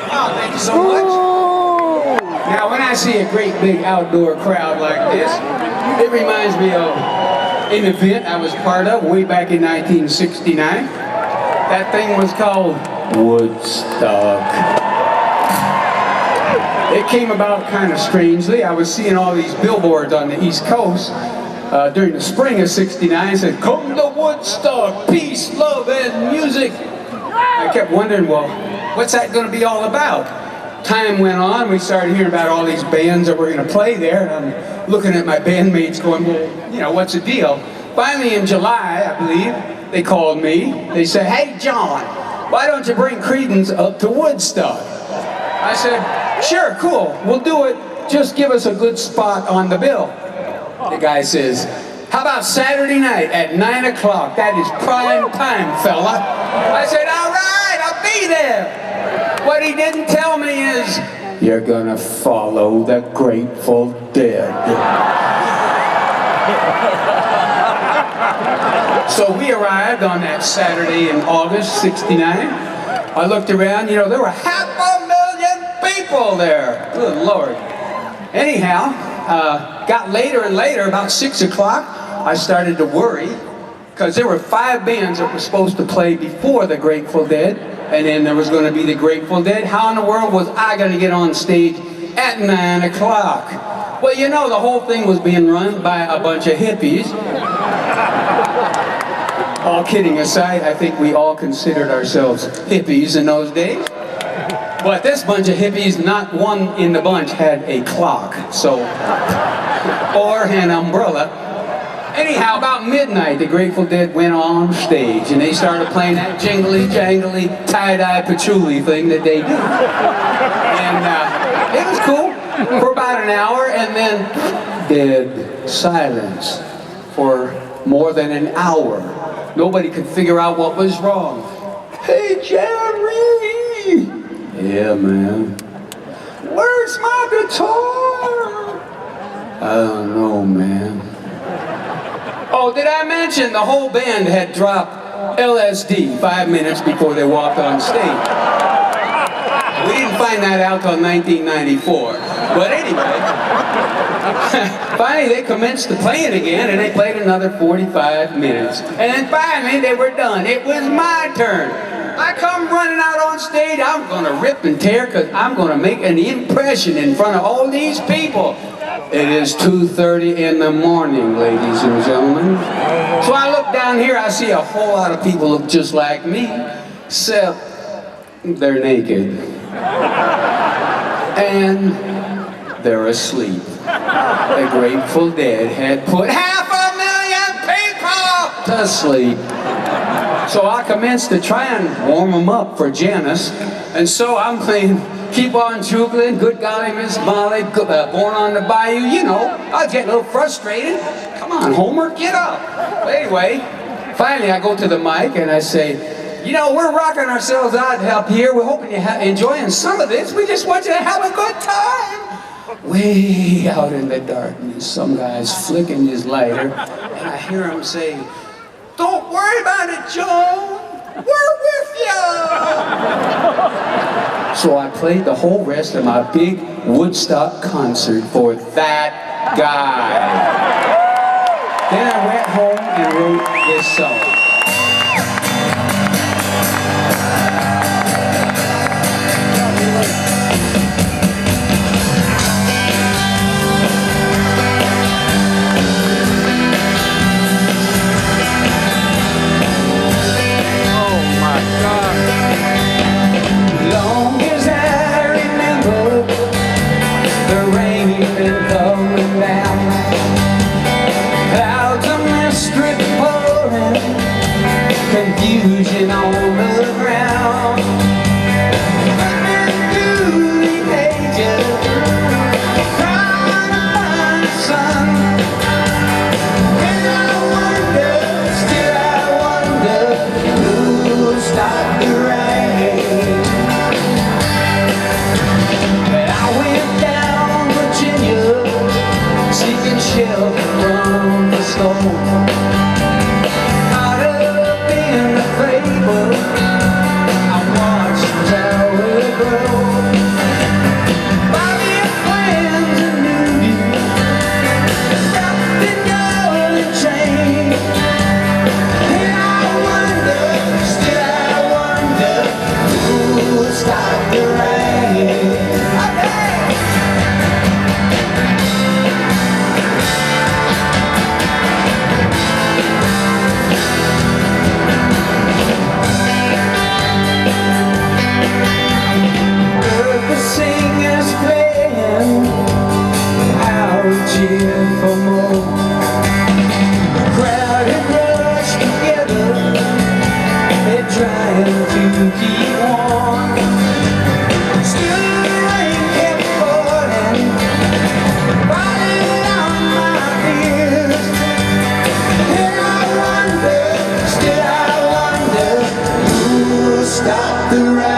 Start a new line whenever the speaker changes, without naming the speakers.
Oh, thank you so much. Now, when I see a great big outdoor crowd like this, it reminds me of an event I was part of way back in 1969. That thing was called Woodstock. It came about kind of strangely. I was seeing all these billboards on the East Coast during the spring of '69. It said, "Come to Woodstock, peace, love, and music." I kept wondering, well, what's that going to be all about? Time went on, we started hearing about all these bands that were going to play there, and I'm looking at my bandmates going, well, you know, what's the deal? Finally in July, I believe, they called me. They said, "Hey, John, why don't you bring Creedence up to Woodstock?" I said, "Sure, cool, we'll do it. Just give us a good spot on the bill." The guy says, "How about Saturday night at 9 o'clock? That is prime time, fella." I said, "All right, I'll be there." What he didn't tell me is, you're gonna follow the Grateful Dead. So we arrived on that Saturday in August '69. I looked around, you know, there were 500,000 people there. Good Lord. Anyhow, got later and later, about 6 o'clock, I started to worry, because there were 5 bands that were supposed to play before the Grateful Dead, and then there was going to be the Grateful Dead. How in the world was I going to get on stage at 9 o'clock? Well, you know, the whole thing was being run by a bunch of hippies. All kidding aside, I think we all considered ourselves hippies in those days. But this bunch of hippies, not one in the bunch had a clock, so, or an umbrella. Anyhow, about midnight, the Grateful Dead went on stage, and they started playing that jingly, jangly, tie-dye patchouli thing that they do. And it was cool for about an hour, and then dead silence for more than an hour. Nobody could figure out what was wrong. "Hey, Jerry!" "Yeah, man." "Where's my guitar?" "I don't know, man." Oh, did I mention the whole band had dropped LSD 5 minutes before they walked on stage? We didn't find that out till 1994. But anyway, finally they commenced to play it again, and they played another 45 minutes. And then finally they were done. It was my turn. I come running out on stage. I'm going to rip and tear, because I'm going to make an impression in front of all these people. It is 2:30 in the morning, ladies and gentlemen. So I look down here, I see a whole lot of people look just like me, except they're naked. And they're asleep. The Grateful Dead had put 500,000 people to sleep. So I commenced to try and warm them up for Janice, and so I'm playing Keep On Juggling, Good Golly Miss Molly, Born on the Bayou. You know, I was getting a little frustrated. Come on, Homer, get up. But anyway, finally I go to the mic and I say, "You know, we're rocking ourselves out up here. We're hoping you're enjoying some of this. We just want you to have a good time." Way out in the darkness, some guy's flicking his lighter, and I hear him say, "Don't worry about it, Joe. We're with you." So I played the whole rest of my big Woodstock concert for that guy. Then I went home and wrote this song. Confusion all around. Flipping through the pages, trying to find the sun. And I wonder, still I wonder, who'll stop the rain. But I went down Virginia, seeking shelter from the storm.
The